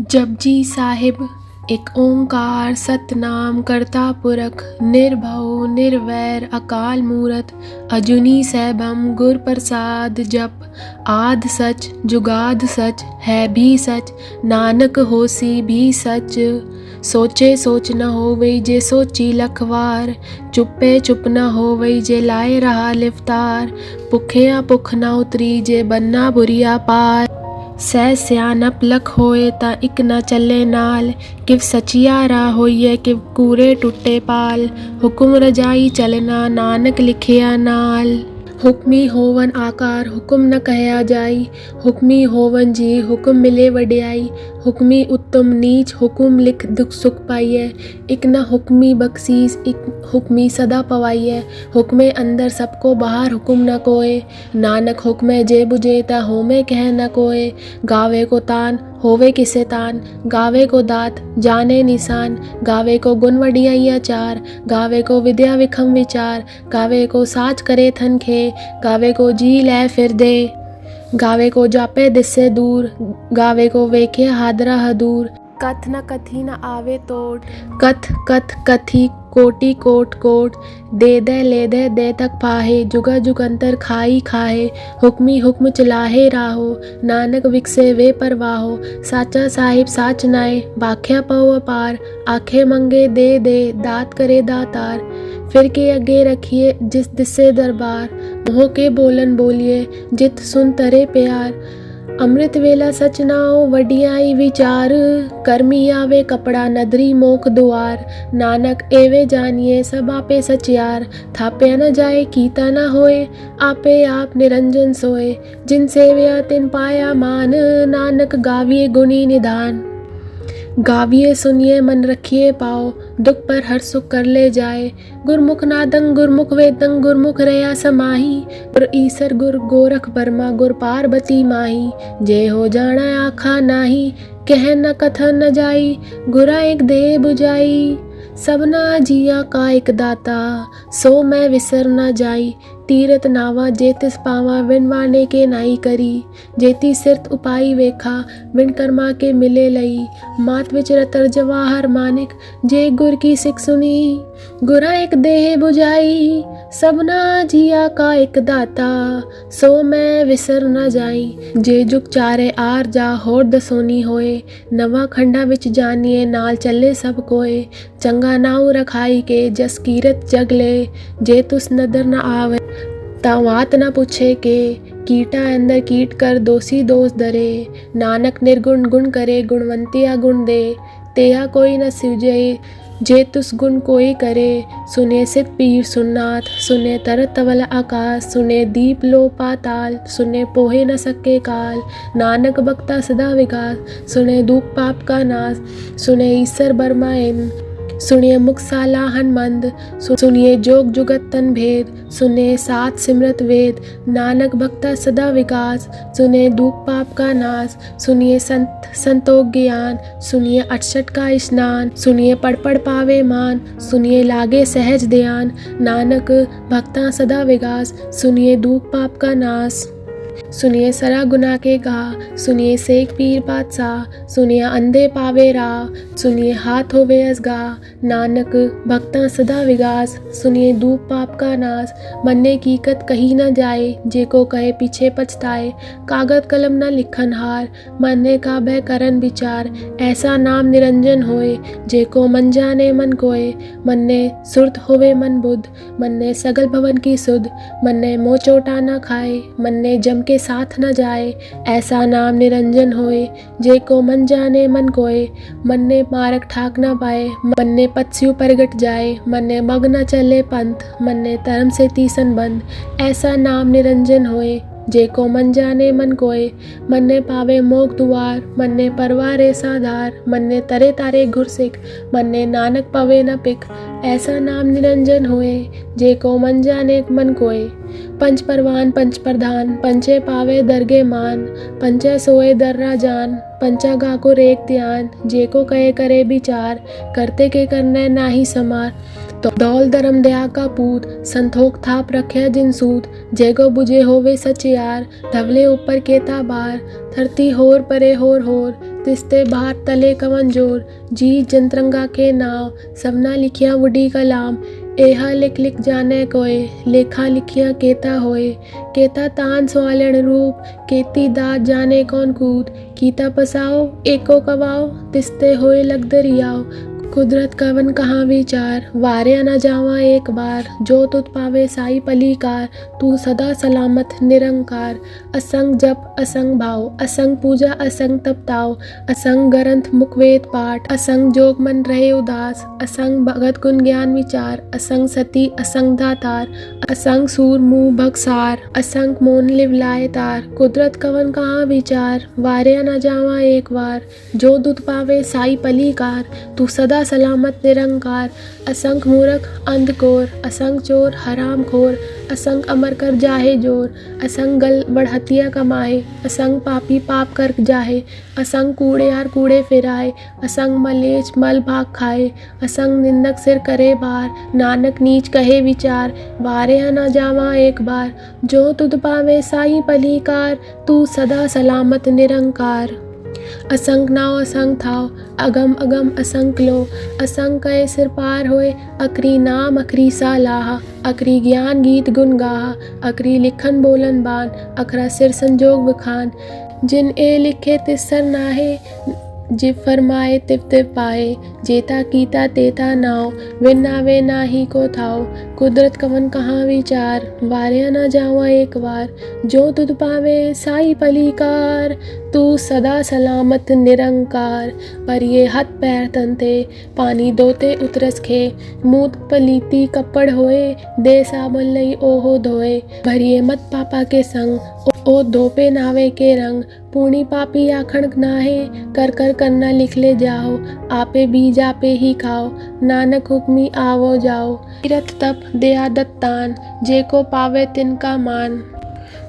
जपजी साहिब एक ओंकार सतनाम करता पुरख निर्भव निर्वैर अकाल मूरत अजूनी सैभम गुर प्रसाद जप आद सच जुगाद सच है भी सच नानक होसी भी सच। सोचे सोच न होवई जे सोची लखवार चुप्पे चुप न होवई जे लाए रहा लिफ्तार भुखिया भुख न उतरी जे बन्ना बुरिया पार। सह सियानप लख होए ता इक न चले नाल किव सचियारा होइए किव कूरे टुटे पाल हुकुम रजाई चलना नानक लिखिया नाल। हुक्मी होवन आकार हुक्म न कहया जाई हुक्मी होवन जी हुक्म मिले वड्याई हुक्मी उत्तम नीच हुक्म लिख दुख सुख पाइए इक न हुक्मी बख्शीस इक हुक्मी सदा पवाइए हुक्मे अंदर सबको बाहर हुक्म न कोय नानक हुक्मे जे बुझे ता होमे कह न कोय। गावे को तान होवे किसे तान गावे को दात जाने निशान गावे को गुण वडियाइया चार गावे को विद्या विखम विचार गावे को साच करे थन खे गावे को जी लै फिर दे गावे को जापे दिस्से दूर गावे को वेखे हादरा हदूर। कथ न कथी न आवे तोट कथ कथ कथी कोटि कोट कोट दे दे ले दे दे तक पाहे जुगा जुगंतर खाई खाहे हुक्मी हुक्म चलाहे राहो नानक विकसे वे परवाहो। साचा साहिब साच नाए बाख्या पव अपार आखे मंगे दे दे दात करे दातार फिर के अगे रखिए जिस दिसे दरबार मोह के बोलन बोलिए जित सुन तरे प्यार। अमृत वेला सच नाओ वडियाई विचार कर्मी आवे कपड़ा नदरी मोख दुआर नानक एवे जानिए सब आपे सचियार थापया न जाए कीता न होए आपे आप निरंजन सोए जिन सेव्या तिन पाया मान नानक गाविए गुणी निधान। गाविए सुनिए मन रखिए पाओ दुख पर हर सुख कर ले जाए गुरमुख नादंग गुरमुख वेदंग गुरमुख रया समाही गुर ईसर गुर गोरख बर्मा गुर पार्वती माही जय हो जाना आखा नाही कह न कथन न जाई गुरा एक दे बुझाई सबना जिया का एक दाता सो मैं विसर न जाई तीरथ नावा जेतिस पावा विन वाने के नाई करी जेती सिरत उपाई वेखा विन कर्मा के मिले लई मात विच रतर जवाहर मानिक जे गुर की सिख सुनी गुरा एक देह बुझाई सबना जिया का एक दाता सो मैं विसर न जाई। जे जुग चारे आर जा होर दसोनी होए नवा खंडा विच जानिए नाल चले सब कोए चंगा नाऊ रखाई के जस कीरत जगले जे तुस नदर न आवे तावात न पूछे के कीटा अंदर कीट कर दोषी दोष दरे नानक निर्गुण गुण करे गुणवंतिया गुण दे तेहा कोई न सिवजे जे तुस गुण कोई करे सुने सित पीर सुननाथ सुने तरत तवल आकाश सुने दीप लो पाताल सुने पोहे न सके काल नानक बक्ता सदा विकास सुने दुख पाप का नाश सुने ईसर बर्मा इन सुनिए मुख साला हनुमंद सुनिए जोग जुगत तन भेद सुने सात सिमरत वेद नानक भक्ता सदा विकास सुने दुख पाप का नाश सुनिए संत संतोष ज्ञान सुनिए 68 का स्नान सुनिए पढ़ पढ़ पावे मान सुनिए लागे सहज ध्यान नानक भक्ता सदा विकास सुनिए दुख पाप का नाश सुनिए सरा गुना के गा सुनिए सेक पीर बादशाह सुनिए अंधे पावे राह सुनिए हाथ होवे असगा नानक भक्ता सदा विगास सुनिए दूप पाप का नाश मन्ने की कत कही न जाए जे को कहे पीछे पछताए कागज कलम न लिखन हार मन्ने का भय करन विचार ऐसा नाम निरंजन होए जे को मन जाने मन कोय मन्ने सुरत होवे मन बुद्ध मन्ने सगल भवन की सुध मन्ने मोह चोटा न खाए मन्ने जम के साथ न जाए ऐसा नाम निरंजन होए जे को मन जाने मन कोय मन्ने मारक ठाक न पाए मन्ने पत्स्यु परगट जाए मन्ने मग न चले पंथ मन्ने धर्म से तीसन बंद ऐसा नाम निरंजन होए जे को मन जाने मन कोय मन्ने पावे मोग दुआर मन्ने परवारे साधार मन्ने तरे तारे घुरसिक मन्ने नानक पवे न पिक ऐसा नाम निरंजन होए जे को मन जाने मन कोय। पंच परवान पंच प्रधान पंचे पावे दरगे मान पंचे सोए दर्रा जान पंचा गा को रेख ध्यान जे को कहे करे विचार करते के करने नाही समार तो दौल धर्म दया का पूत संतोख थाप रखे जिन सूत जेगो बुझे होवे सचियार धवले ऊपर केता बार धरती होर परे होर होर तिस्ते बाहर तले कवन जोर, जी जनतरंगा के नाव, सबना लिखिया वुडी कलाम, एहा लिख लिख जाने कोय, लेखा लिखिया केता होए, केता तान स्वालन रूप, केती दात जाने कौन कूद, कीता पसाओ एको कवाओ, तिस्ते होए लग दरियाओ, कुदरत कवन कहाँ विचार, वारे न जावा एक बार, जो तुत पावे साई पलीकार, तू सदा सलामत निरंकार, असंग जप असंग भाव, असंग पूजा असंग तपताओ, असंग ग्रंथ मुखवेद पाठ, असंग जोग मन रहे उदास, असंग भगत गुण ज्ञान विचार, असंग सती असंग दातार, असंग सूर मुँह भगसार, असंग मोन लिवलाए तार, कुदरत कवन कहाँ विचार, वारे न जावा एक बार, जो दुत पावे साई पलीकार, तू सदा सलामत निरंकार, असंख मूर्ख अंधकोर, असंग चोर हराम खोर, असंग अमर कर जाहे जोर, असंग गल बढ़हतिया कमाए, असंग पापी पाप कर जाहे, असंग कूड़ेयार कूड़े फिराए, असंग मलेच मल भाग खाए, असंग निंदक सिर करे बार, नानक नीच कहे विचार, वारे न जावा एक बार, जो तुद पावे साई पलीकार, तू सदा सलामत निरंकार। असंग नाव असंग थाव, अगम अगम असंग लो, असंग कहे सिर पार होए, अकरी नाम अकरी सा लाहा, अकरी ज्ञान गीत गुन गाहा, अकरी लिखन बोलन बान, अखरा सिर संजोग बखान, जिन ए लिखे तिसर नाहे, जिब फरमाए तिव तिव पाए, जेता कीता तेता नाव, विन नावे नाही को थाव, कुदरत कवन कहाँ विचार, वारे न जावा एक बार, जो तुद पावे साई पलीकार, तू सदा सलामत निरंकार, पर ये हाथ पैर तनते, पानी दोते उतरस खे, मूत पलीती कपड़ होए, दे साबुन लई ओहो धोए, भरिए मत पापा के संग, ओ धोपे नावे के रंग, पूर्णी पापी आखण नाहे, कर कर करना लिख ले जाओ, आपे बीज आपे ही खाओ, नानक हुक्मी आवो जाओ, तीरथ तप दया दत्तान, जे को पावे तिनका मान,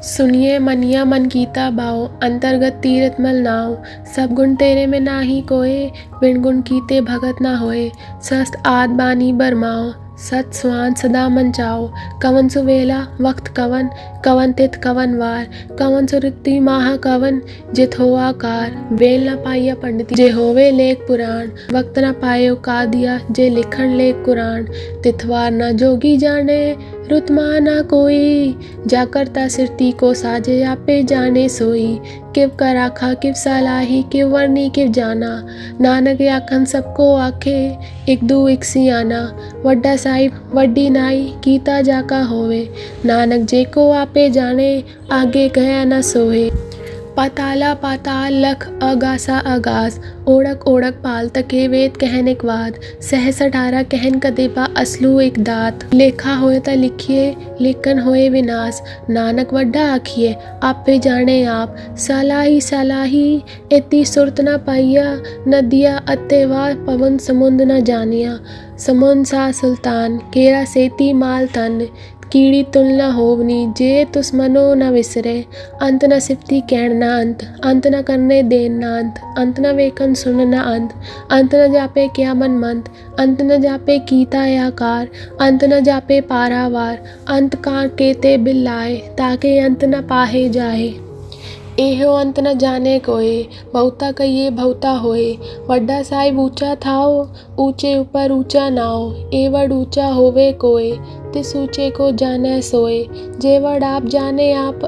सुनिए मनिया मन कीता बाओ, अंतर्गत तीरथ मल नाव, सब गुण तेरे में नाही कोए, बिन गुण कीते भगत ना होए, सस्त आद बानी बरमाओ, सत स्वान सदा मन चाओ, कवन सुवेला वक्त कवन, कवन तिथ कवन वार, कवन सुरति माह कवन, जित हो आकार, बेल न पाइया पंडिती, जे होवे लेख पुराण, वक्त न पायो का दिया, जे लिखण लेख कुरान, तिथवार न जोगी जाने, रुतमा ना कोई, जा करता सिरती को साजे आपे जाने सोई, किव कराखा किव सालाही, किव वर्णी किव जाना, नानक आखन सबको आखे, एक दू एक सियाना, वड्डा साहिब वड्डी नाई, कीता जाका होवे, नानक जे को आपे जाने, आगे गया न सोए, पाताला पाताल लख अगासा अगास, ओढ़क ओढ़क पाल तके वेद कहनिक वाद, सहस 18 कहन कदेपा असलू एक दात, लेखा होए ता लिखिए लेखन होए विनाश, नानक वड्डा आखिए आपे जाने आप, सालाही सालाही इति सुरत न पाइया, नदिया अत्तेवा पवन समुंद न जानिया, समुंद सा सुल्तान केरा सेती माल तन, कीड़ी तुलना होवनी, जे तुस मनो न विसरे, अंत न सिफती कहण न अंत, अंत न करने देन न अंत न वेकन सुन न अंत न जापे क्या मन मंत, अंत न जापे कीता आकार, अंत न जापे पारावार, अंत का केते बिल्लाए, ताके अंत न पाहे जाए, एहो अंत न जाने कोए, बहुता कहिए बहुता होए, वड्डा साहिब ऊंचा थाओ, ऊंचे ऊपर ऊंचा नाओ, एवड ऊंचा होवे कोए, तिस ऊंचे को जाने सोए, जेवड आप जाने आप,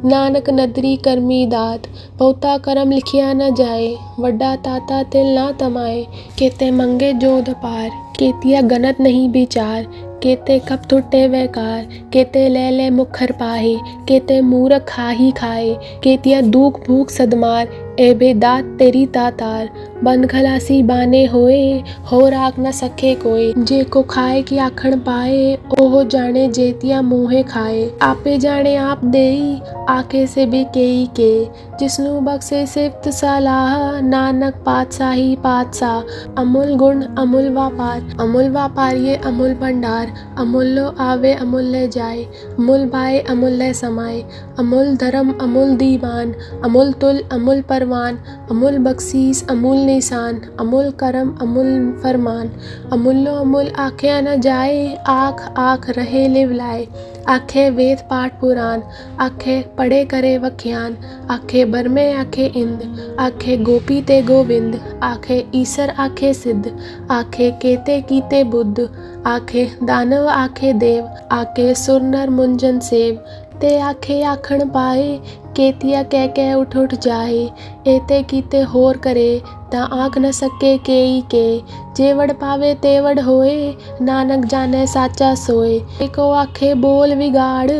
नानक नदरी करमी दात, बहुता करम लिखिया न जाए, वड्डा ताता तिल ना तमाए, केते मंगे जोध पार, केतिया गनत नहीं विचार, केते कप टूटे वैकार, केते ले ले मुखर पाहे, केते मूरख खा ही खाए, केतिया दूख भूख सदमार, एबे दात तेरी तातार, बंद खलासी बाने होए, हो राख न सके कोई, जे को खाए की आखण पाए, ओहो जाने जेतिया मुँहे खाए, आपे जाने आप देई, आके से भी केई के, जिसनु बख्शे सिफ्त सलाह, नानक पातशाही पातशाह, अमूल गुण अमूल व्यापार ये अमूल भंडार, अमूल्यो आवे अमूल्य जाए, अमूल पाए अमूल्य समाए, अमूल धर्म अमूल दीवान, अमूल तुल अमूल परवान, परवान, अमूल बख्शीस अमूल निशान, अमूल करम अमूल फरमान। अमूलो अमूल आँखें न जाए, आँख आँख रहे लिवलाए। आँखें वेद पाठ पुराण, आँखें पढ़े करे वख्यान। आँखें बरमे आँखें इंद, आँखें गोपी ते गोविंद। आँखें ईसर आँखें सिद्ध, आँखें केते कीते बुद्ध। आँखें दानव आँखें देव, आँखें सुर नर मुंजन सेव। ते आँखें आखण पाए, केतिया कह कह उठ उठ जाए। एते कीते होर करे, ता आँख न सके केई के। जेवड़ पावे तेवड़ होए, नानक जाने साचा सोए। एको आखे बोल विगाड़,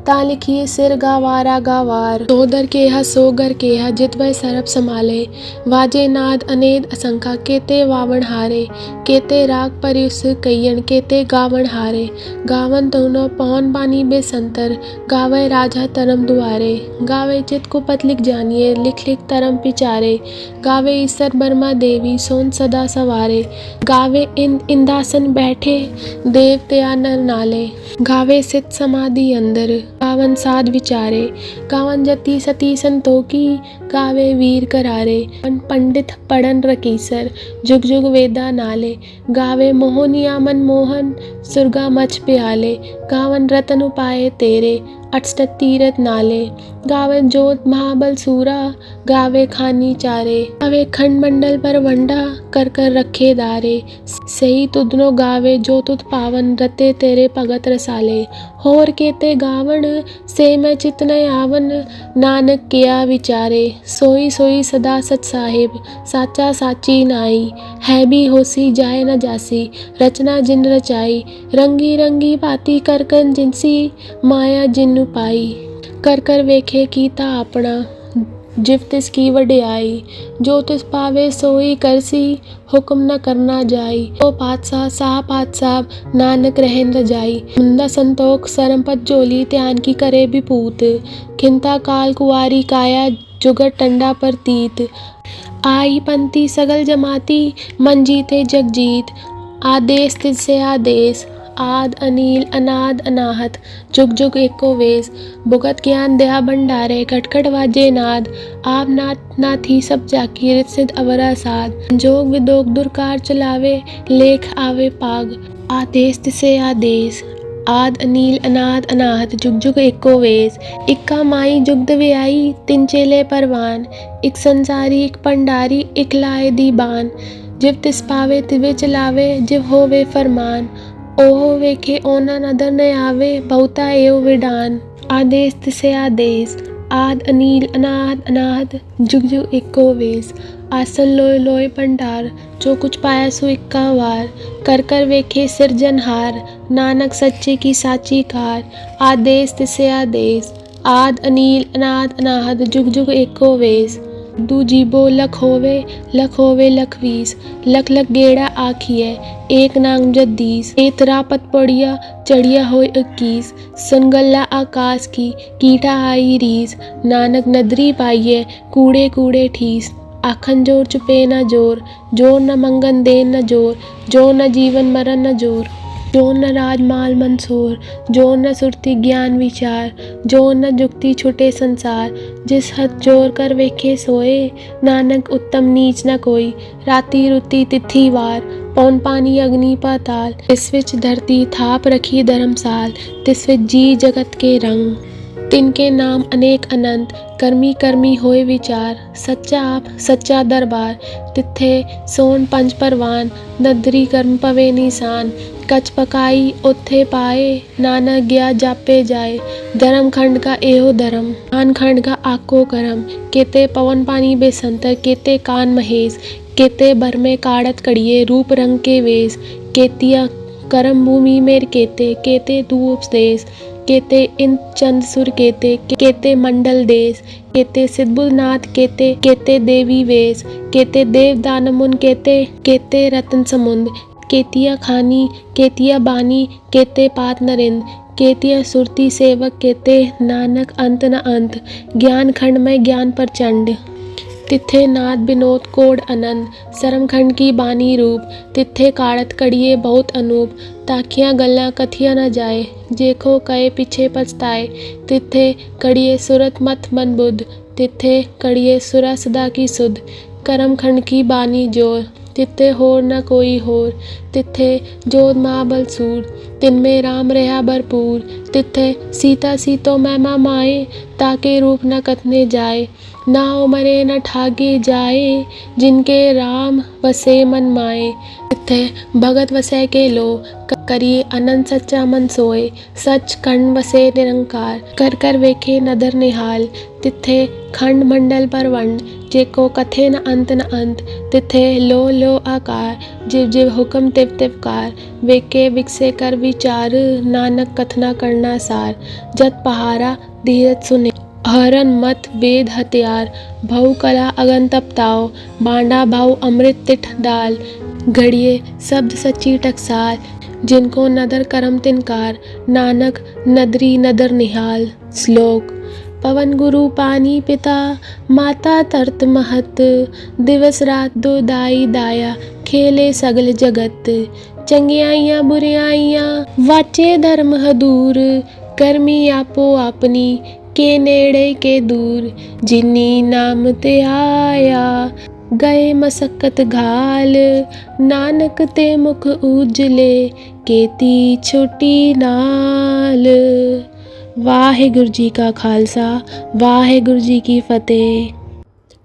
ता लिखिए सिर गावारा गावार। सो दर केहा सो गर केहा, जित वह सरप संभाले। वाजे नाद अनेद असंखा, केते वावण हारे। केते राग परिस कईयन, केते गावण हारे। गावन दोनों पौन बानी बेसंतर, गावे राजा तरम दुआरे। गावे चित कुपत लिख जानिए, लिख लिख तरम पिचारे। गावे ईसर बर्मा देवी, सोन सदा सवारे। गावे इंदासन बैठे, देव त्या नर नाले। गावे सित समाधि अंदर, गावन साध विचारे। गावन जति सती संतोखी, गावे वीर करारे। पंडित पढ़न रकीसर, जुग जुग वेदा नाले। गावे मोहनिया मन मोहन, सुरगा मच प्याले। गावन रतन उपाय तेरे, अष्ट तीरथ नाले। गावन जोत महाबल सूरा, गावे खानी चारे। गावे खंड मंडल पर वंडा, कर कर रखे दारे। सही तुदनो गावे, जो तुद पावन, रते तेरे भगत रसाले। होर केते गावण, से मैं चित न आवन। नानक किया विचारे, सोई सोई सदा सच साहिब। साचा साची नाई, है भी होसी जाए न जासी। रचना जिन रचाई, रंगी रंगी बाती करकन जिनसी। माया जिन पाई, कर कर वेखे कीता अपना। जिव तिस की वड्याई, जो तिस पावे सोई करसी। हुक्म न करना जाई, ओ पातशाह साह पातशाह, नानक रहन रजाई। मुंदा संतोख सरमपत जोली, त्यान की करे विपूत। खिंता काल कुआरी काया, जुगत टंडा पर तीत। आई पंथी सगल जमाती, मन जीते जग जीत। आदेश तिससे आदेश, आद अनील अनाद अनाहत। जुग जुग एको वेश, भुगत ज्ञान दया भंडारे। खटखट वाजे नाद, आप नाथ नाथी सब जाकी। रित सिद्ध अवरा साध, जोग विदोग दुर्कार चलावे। लेख आवे पाग, आदेश तिसे आदेश। आद अनील अनाद अनाहत, जुग जुग एको वेश। इक्का माई जुगद व्याई, तिन चेले परवान। इक संसारी इक पंडारी, इक लाए दीबान। जिव तिस पावे तिवे चलावे, जिव होवे फरमान। ओहो वेखे ओना नदर न आवे, बहुता एव विडान। आदेश तिसे आदेश, आद अनील अनाद अनाहत, जुग जुग एको वेश। आसन लोय लोय भंडार, जो कुछ पाया सो इक्का वार। कर कर वेखे सिरजनहार, नानक सच्चे की साची कार। आदेश तिसे आदेश, आद अनील अनाद अनाहत, जुग जुग एको वेश। दू जीबो लख होवे लख वीस। लख लख गेड़ा आखिए, एक नांग जद्दीस। एतरा पत पड़िया, चढ़िया होय 21। सुनगल्ला आकाश की, कीटा आई रीस। नानक नदरी पाइये, कूड़े कूड़े ठीस। आखन जोर चुपे न जोर, जोर न मंगन देन न जोर। जोर न जीवन मरण न जोर, जोर न राज माल मंसोर। जोर न सुरति ज्ञान विचार, जोर न जुक्ति छुटे संसार। जिस हथ जोर कर वेखे सोए, नानक उत्तम नीच न कोई। राति रुति तिथि वार, पौन पानी अग्नि पाताल। तिस विच धरती थाप रखी धर्मसाल, तिस विच जी जगत के रंग। तिनके नाम अनेक अनंत, कर्मी कर्मी होए विचार। सच्चा आप सच्चा दरबार, तिथे सोन पंच परवान। नदरी कर्म पवे निशान, कच पकाई ओथे पाए। नानक गया जापे जाए, धर्म खंड का एहो धर्म। कान खंड का आको करम, केते पवन पानी बेसंतर। केते कान महेश, केते भर में काड़त कड़िए। रूप रंग के वेश, केतिया करम भूमि मेर केते। केते तू उपदेश, केते इन चंद सुर केते। केते मंडल देश, केते सिद्धबुलनाथ केते। केते देवी वेश, केते देव दानमुन केते। केते रतन समुंद, केतिया खानी केतिया बानी। केते पात नरेंद्र, केतिया सुरती सेवक। केते नानक अंत न अंत, ज्ञान खंड में ज्ञान प्रचंड। तिथे नाद विनोद कोड अनंत, सरमखंड की बानी रूप। तिथे काड़त कड़िए बहुत अनूप, ताकियां गल्ला कथिया न जाए। जेको कहे पीछे पछताए, तिथे कड़िए सुरत मत मन बुध। तिथे कड़िए सुरा सदा की सुध, करम खंड की बानी जोर। तिथे होर न कोई होर, तिथे जोध महाबल सूर, तिनमें राम रहा भरपूर। तिथे सीता सीतो महिमा माए, ताके रूप न कथने जाए। ना उमरे न ठागे जाए, जिनके राम वसे मन माए। तिथे भगत वसै के लो, करिए अनंत सच्चा मन सोए। सच खंड वसे निरंकार, कर कर वेखे नदर निहाल। तिथे खंड मंडल परवंड, जेको कथे न अंत न अंत। तिथे लो आकार, जिव जिव हुक्म तिव तिव कार। वेके विकसे कर विचार, नानक कथना करना सार। जत पहारा धीरज सुने, हरन मत वेद हथियार। भऊ कला अगन तपताओ, बांडा भाऊ अमृत तिठ डाल। घड़िए शब्द सच्ची टकसाल, जिनको नदर करम तिनकार। नानक नदरी नदर निहाल। श्लोक। पवन गुरु पानी पिता, माता तरत महत। दिवस रात दो दाई दाया, खेले सगल जगत। चंगियाइयाँ बुरियाइयाँ, वाचे धर्म हदूर। करमी आपो आपनी, के नेड़े के दूर। जिनी नाम ते आया, गए मसक्कत घाल। नानक ते मुख उजले, केती छोटी नाल। वाहिगुरु जी का खालसा, वाहिगुरु जी की फतेह।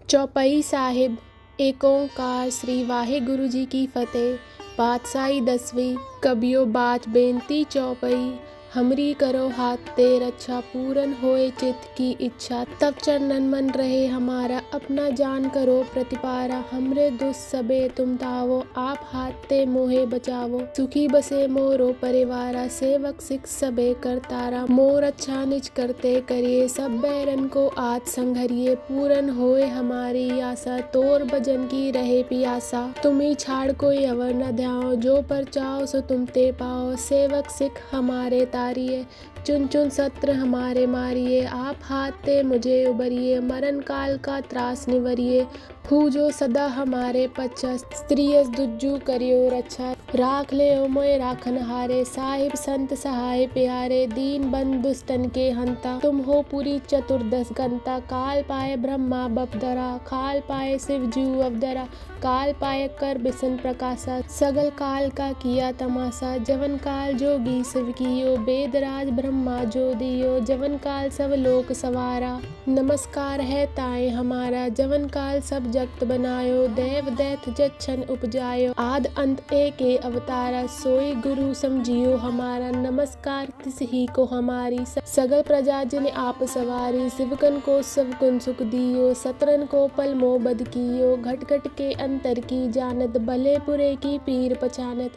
चौपाई साहिब। एक ओंकार श्री वाहिगुरु जी की फतेह। पातशाही 10वीं। कबियो बाच बेनती चौपाई। हमरी करो हाथ ते रक्षा, पूरन होए चित्त की इच्छा। तब चरणन मन रहे हमारा, अपना जान करो प्रतिपारा। हमरे दुष्ट सबे तुम तावो, आप हाथ ते मोहे बचावो। सुखी बसे मोरो परिवारा, सेवक सिख सबे करतारा। मोर अच्छा निज करते करिए, सब बैरन को आज संघरिए। पूरन होए हमारी आशा, तोर भजन की रहे पियासा। तुम्ही छाड़ कोई अवर न ध्याओ, जो पर चाहो सो तुम ते पाओ। सेवक सिख हमारे तारिये, चुन चुन सत्र हमारे मारिए। आप हाथ ते मुझे उबरिए, मरण काल का त्रास निवरिए। फूजो सदा हमारे पच्छा, स्त्रियस दुज्जु करियो रक्षा। राख ले ओ मोय राखन हारे, साहिब संत सहाय प्यारे। दीन बंधु दुष्टन के हंता, तुम हो पुरी चतुर्दश गंता। काल पाए ब्रह्मा बपदरा, खाल पाए शिव जू अवदरा। काल पाए कर बिसन प्रकाशा, सगल काल का किया तमाशा। जवन काल जोगी शिव कियो, वेदराज ब्रह्मा जो दियो। जवन काल सब लोक सवारा, नमस्कार है ताए हमारा। जवन काल सब जगत बनायो, देव दैत जच्छन उपजायो। आद अंत एक अवतारा, सोई गुरु समझियो हमारा। नमस्कार तिस ही को हमारी, सगल प्रजा जिन आप सवारी। शिवकन को सब गुण सुख दियो, सतरन को पल मोह बद कियो। घट घट के अंतर की जानत, भले बुरे की पीर पहचानत।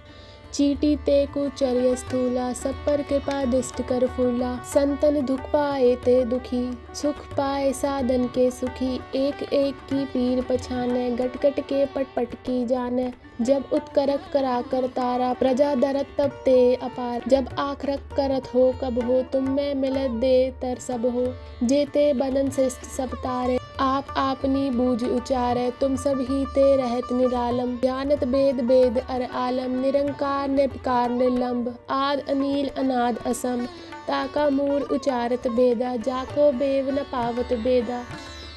चीटी ते कुचर्य स्थूला, सब पर कृपा दृष्ट कर फूला। संतन दुख पाए ते दुखी, सुख पाए साधन के सुखी। एक एक की पीर पछाने, गट गट के पट पट की जाने। जब उत्करक करा कर तारा, प्रजा दरत तब ते अपार। जब आखरक करत हो कब हो, तुम में मिलत दे तर सब हो। जेते बनन श्रेष्ठ सब तारे, आप आपनी बूझ उचारे। तुम सब ही ते रहत निरालम, जानत वेद वेद अर आलम। निरंकार निर्विकार निर्लंब, आद अनील अनाद असम। ताका मूर उचारत बेदा, जाको बेव न पावत बेदा।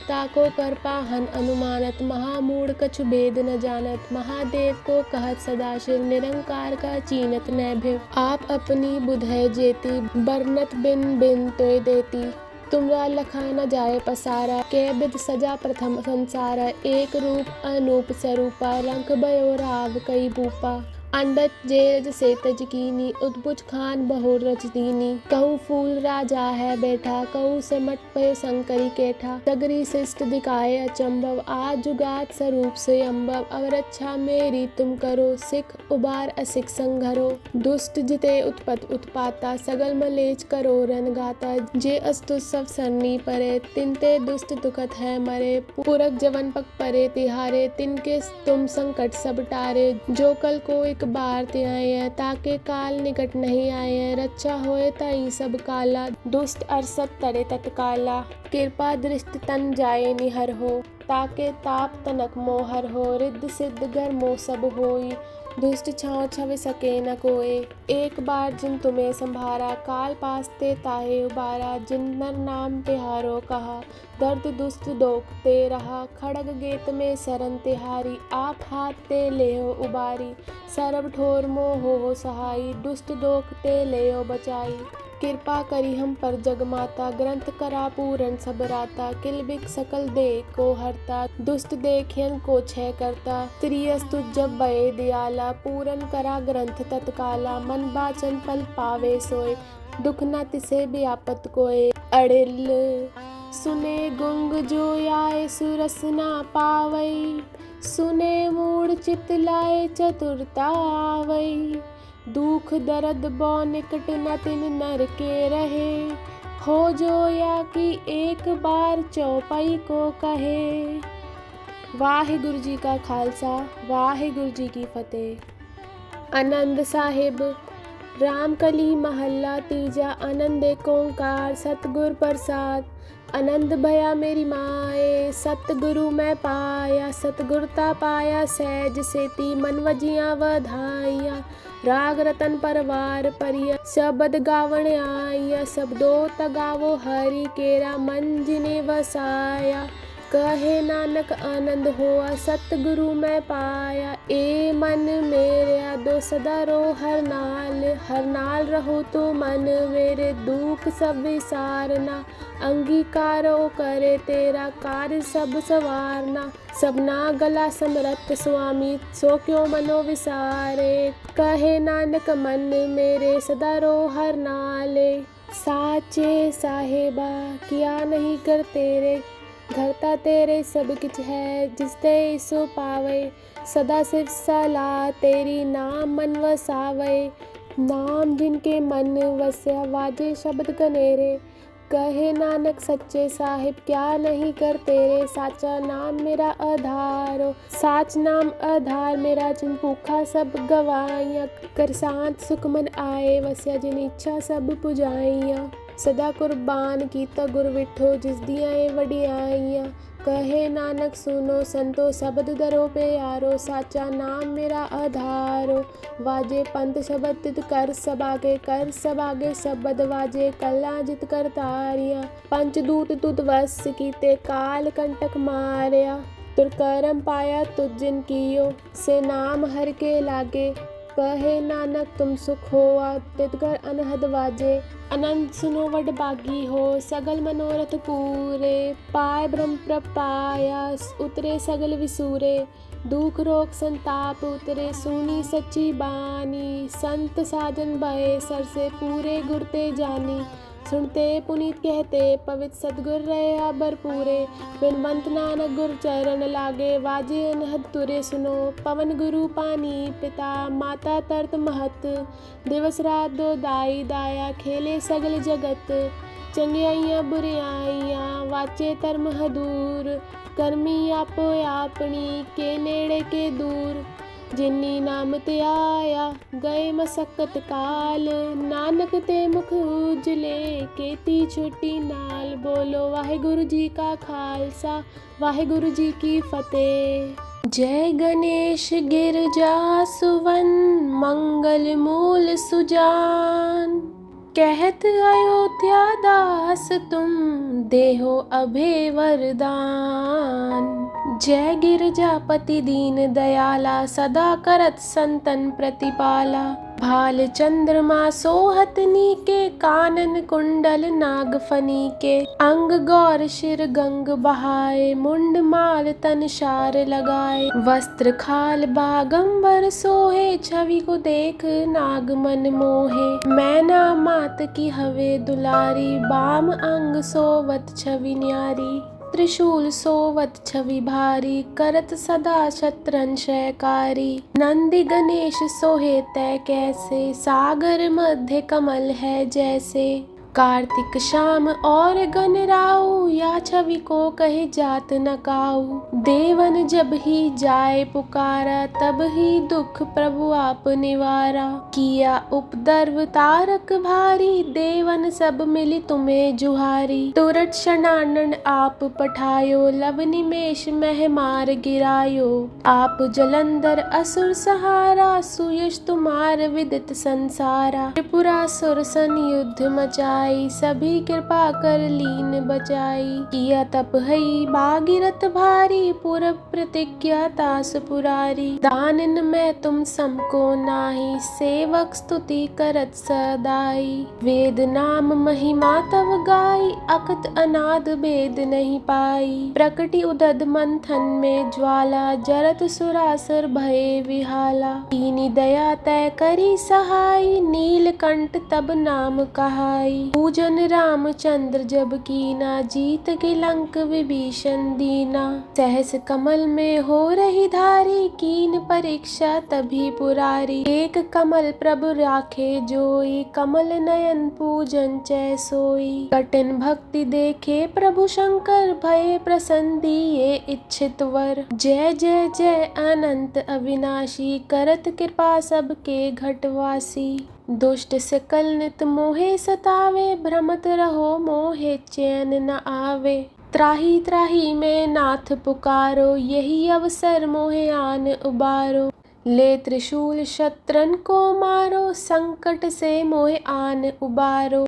ताको कर पाहन अनुमानत, महामूढ़ कछु भेद न जानत। महादेव को कहत सदाशिव, निरंकार का चीनत न भिव। आप अपनी बुध है जेती, बरनत बिन बिन तोय देती। तुमरा लखा न जाए पसारा, के बिद सजा प्रथम संसारा। एक रूप अनूप स्वरूपा, रंग भयो राव कई भूपा। अंडज जेरज से तज कीनी, उद्भुज खान बहुर रच दीनी। कहूँ फूल राजा है बैठा, कहूँ सिमट पयो शंकरी केठा। सगरी शिष्ट दिखाए अचंभव, आज जुगात स्वरूप से अम्भव। अब रक्षा मेरी तुम करो, सिख उबार असिख संघरो। दुष्ट जिते उत्पत उत्पाता, सगल मलेच करो रन गाता। जे अस्तु सब सरनी परे, तिनते दुष्ट दुखत है मरे। पुरख जवन पग परे तिहारे, तिनके तुम संकट सब टारे। जो कल को एक बार ते आए हैं, ताके काल निकट नहीं आए हैं। रक्षा होए ताई सब काला, दुष्ट अरसत तरे तत्काला। कृपा दृष्टि तन जाए निहर हो, ताके ताप तनक मोहर हो, रिद्ध सिद्ध घर मोह सब होई, दुष्ट छाँव छवि सके न कोय। एक बार जिन तुम्हें संभारा, काल पासते ताहे उबारा, जिन नर नाम तिहारो कहा, दर्द दुष्ट दोख ते रहा, खड़ग गेत में सरन तिहारी, आप हाथ ते लेहो उबारी, सरब ठोर मोह हो सहाई, दुष्ट दोख ते लेहो बचाई। कृपा करी हम पर जगमाता, ग्रंथ करा पूरन सब राता, किलबिक सकल दे को हरता, दुष्ट देखियन को छय करता, त्रियस्तु जब बये दयाला, पूरन करा ग्रंथ तत्काला, मन बाचन फल पावे सोय, दुख न तिसे व्यापत कोय। अड़िल सुने गुंग जो आए सुरस ना पावई, सुने मूढ़ चित लाए चतुरता आवई, दुख दर्द बौ निकट न तिन नर के रहे, हो जो या कि एक बार चौपाई को कहे। वाहिगुरु जी का खालसा, वाहिगुरु जी की फतेह। आनंद साहिब। रामकली महल्ला तीजा। आनंद एक ओंकार सतगुर प्रसाद। आनंद भया मेरी माए, सतगुरु मैं पाया, सतगुरता पाया सहज सेती, मन वजिया वधाइया, राग रतन परवार परिया, शब्द गावण आइया, शब्दों तगावो हरि केरा, मन जिने वसाया, कहे नानक आनंद होआ, सतगुरु मैं पाया। ए मन मेरा दो सदा रो हर नाल रहो तो मन मेरे, दुख सब विसारना, अंगीकारो करे तेरा कार्य सब सवारना, सबना गला समरथ स्वामी, सो क्यों मनो विसारे, कहे नानक मन मेरे सदा रो हर नाले। साचे साहेबा किया नहीं कर तेरे, घरता तेरे सब किछ है, जिस ते सो पावे, सदा सिर्फ सलाह तेरी, नाम मन वसावे, नाम जिनके मन वस्या, वाजे शब्द कनेरे, कहे नानक सच्चे साहिब क्या नहीं कर तेरे, साचा नाम मेरा आधारो, साच नाम आधार मेरा, जिन भूखा सब गवाइया, कर शांत सुख मन आए वस्या, जिन इच्छा सब पुजाइया, सदा कुर्बान कीता गुर विठो, जिस दियाए वडियाइया, कहे नानक सुनो संतो, शब्द दरो पे यारो, साचा नाम मेरा आधारो, वाजे पंथ शब्द तित कर सबागे, कर सबागे शब्द वाजे, कला जित कर तारिया, पंचदूत तुत वस कीते, काल कंटक मारया, तुर करम पाया तुझ जिन कियो, से नाम हर के लागे, कहे नानक तुम सुख होआ, तितकर अनहद वाजे, अनंत सुनो वड बागी हो, सगल मनोरथ पूरे, पाय ब्रह्म प्रपाया, उतरे सगल विसूरे, दुख रोग संताप उतरे, सुनी सच्ची बानी, संत साजन भये सर से, पूरे गुरते जानी, सुनते पुनीत कहते, पवित्र सतगुर रहे भरपूरे, बिनवंत नानक गुर चरण लागे, वाजे अनहद तुरे सुनो, पवन गुरु पानी पिता, माता तरत महत, दिवस रात दो दाई दाया, खेले सगल जगत, चंगियाइयां बुरियाइयां, वाचे धर्म हदूर, कर्मी आपो आपनी, के नेड़े के दूर, जिन्नी नाम ते आया, गए मसक्कत काल, नानक ते मुख उजले, केती छोटी नाल, बोलो वाहिगुरु जी का खालसा, वाहिगुरु जी की फतेह। जय गणेश गिरजा सुवन, मंगल मूल सुजान, कहत अयोध्या दास तुम, देहो अभय वरदान, जय गिरजापति दीन दयाला, सदा करत संतन प्रतिपाला, भाल चंद्रमा सोहत नीके, कानन कुंडल नागफनी के, अंग गौर शिर गंग बहाए, मुंड माल तन शार लगाए, वस्त्र खाल बागंबर सोहे, छवि को देख नाग मन मोहे, मैना मात की हवे दुलारी, बाम अंग सोवत छवि न्यारी, त्रिशूल सोवत छवि भारी, करत सदा शत्रन शयकारी, नंदी गणेश सोहे तय कैसे, सागर मध्य कमल है जैसे, कार्तिक शाम और गणराऊ, या छवि को कहे जात न काऊ। देवन जब ही जाए पुकारा, तब ही दुख प्रभु आप निवारा। किया उपद्रव तारक भारी, देवन सब मिली तुम्हें जुहारी। तुरत शरणानन आप पठायो, लव निमेष मह मार गिरायो। आप जलंधर असुर सहारा, सुयश तुम्हार विदित संसारा। त्रिपुरासुर सन युद्ध मचाई, सभी कृपा कर लीन बचाई। किया तप हई भागीरथ भारी, पूरब प्रतिज्ञा तास पुरारी। दानन में तुम समको नाही, सेवक स्तुति करत सदाई। वेद नाम महिमा तव गाई, अकत अनाद भेद नहीं पाई। प्रकटि उदद मंथन में ज्वाला, जरत सुरासुर भये विहाला। कीनी दया तय करी सहाई, नीलकंठ तब नाम कहाई। पूजन रामचंद्र जब कीना, जीत के लंक विभीषण दीना। सहस कमल में हो रही धारी, कीन परीक्षा तभी पुरारी। एक कमल प्रभु राखे जोई, कमल नयन पूजन चै सोई। कठिन भक्ति देखे प्रभु शंकर, भये प्रसन्न दिए इच्छित वर। जय जय जय अनंत अविनाशी, करत कृपा सबके घटवासी। दुष्ट सकल नित मोहे सतावे, भ्रमत रहो मोहे चैन न आवे। त्राही त्राही में नाथ पुकारो, यही अवसर मोहे आन उबारो। ले त्रिशूल शत्रन को मारो, संकट से मोहे आन उबारो।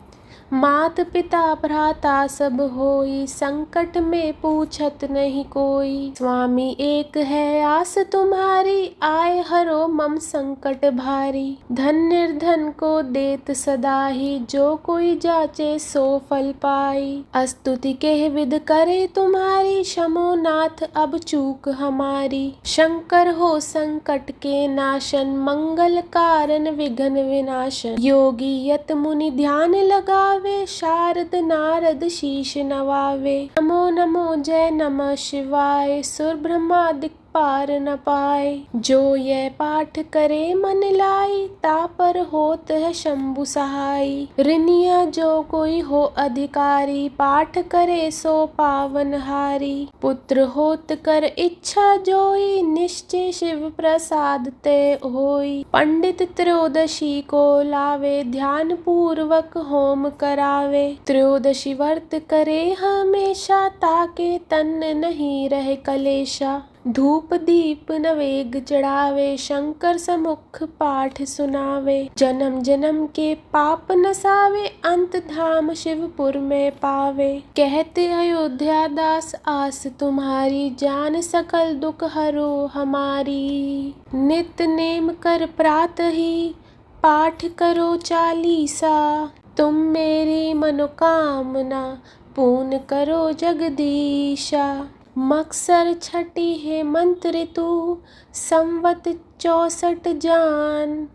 मात पिता भ्राता सब होई, संकट में पूछत नहीं कोई। स्वामी एक है आस तुम्हारी, आए हरो मम संकट भारी। धन निर्धन को देत सदा ही, जो कोई जाचे सो फल पाई। स्तुति के विध करे तुम्हारी, क्षमो नाथ अब चूक हमारी। शंकर हो संकट के नाशन, मंगल कारण विघ्न विनाशन। योगी यत मुनि ध्यान लगावे, शारद नारद शीश नवावे। नमो नमो जय नमः शिवाय, सुर ब्रह्मादिक पार न पाए। जो यह पाठ करे मन लाई, तापर होत है शंभु सहाई। ऋनिया जो कोई हो अधिकारी, पाठ करे सो पावन हारी। पुत्र होत कर इच्छा जोई, निश्चय शिव प्रसाद ते होई। पंडित त्रयोदशी को लावे, ध्यान पूर्वक होम करावे। त्रयोदशी व्रत करे हमेशा, ताके तन नहीं रहे कलेशा। धूप दीप नवेग चढ़ावे, शंकर समुख पाठ सुनावे। जन्म जन्म के पाप नसावे, अंत धाम शिवपुर में पावे। कहते अयोध्या दास आस तुम्हारी, जान सकल दुख हरो हमारी। नित नेम कर प्रातः ही, पाठ करो चालीसा। तुम मेरी मनोकामना, पूर्ण करो जगदीशा। मक्सर छठी है मंत्र ऋतु, संवत 64 जान।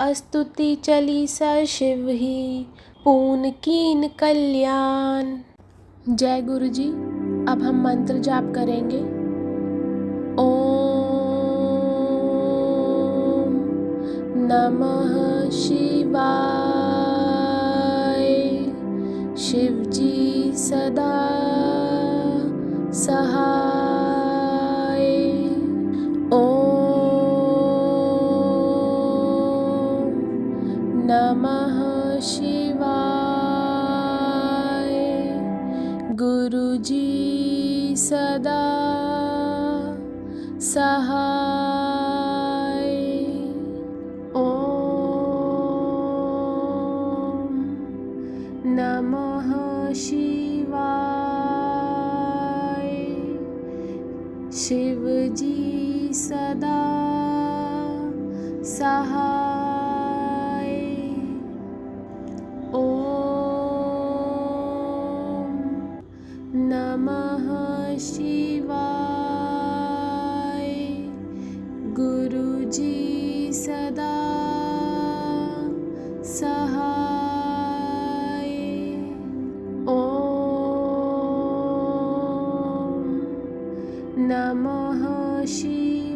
स्तुति चालीसा शिव ही, पूर्ण कीन कल्याण। जय गुरु जी। अब हम मंत्र जाप करेंगे। ओम नमः शिवाय। शिव जी सदा सहाय। ओम नमः शिवाय। गुरु जी सदा सहाय। ओम नमः शिवाय। शिव जी सदा सहाय। ओम नमः शिवाय। गुरु जी सदा सहाय। ओम नमः शिवाय।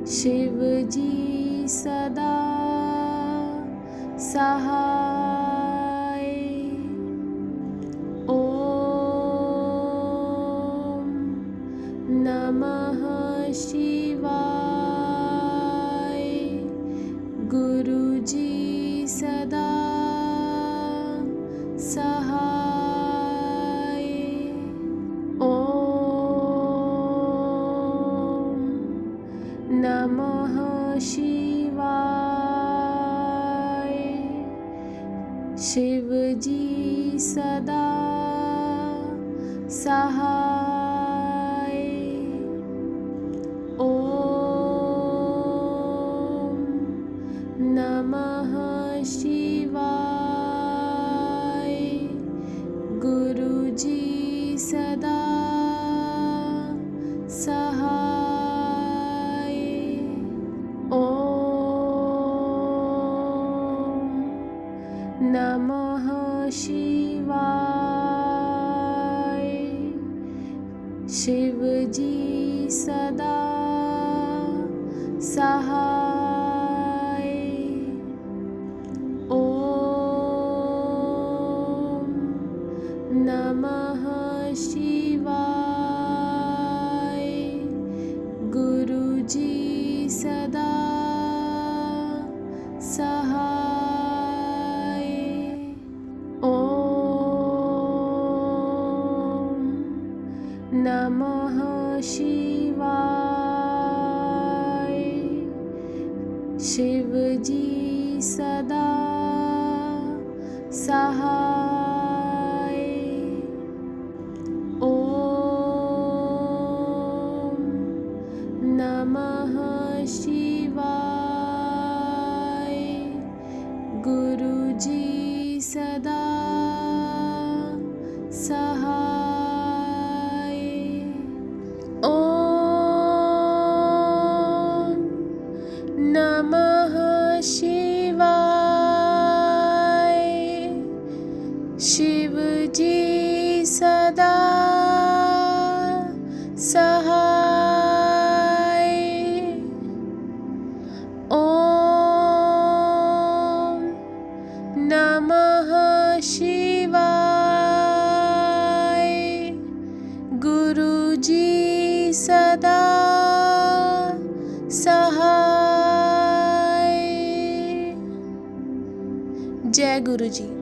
शिव जी सदा सहाय। ओम नमः शिवाय। गुरुजी सदा सहाय। ओम नमः शिवाय। शिवजी सदा सहाय। ओम नमः शिवाय। गुरुजी सदा सहाय। ओम नमः शिवाय। शिवजी सदा सहाय। ओम नमः शिवाय। गुरुजी सदा सहाय। ओम नमः शिवाय। शिवजी सदा सहाय। ओम नमः शिवाय। गुरुजी सदा सहाय। ओम नमः शिवाय। शिवजी सदा सहाय। ओम नमः शिवाय। गुरुजी सदा सहाय। जय गुरुजी।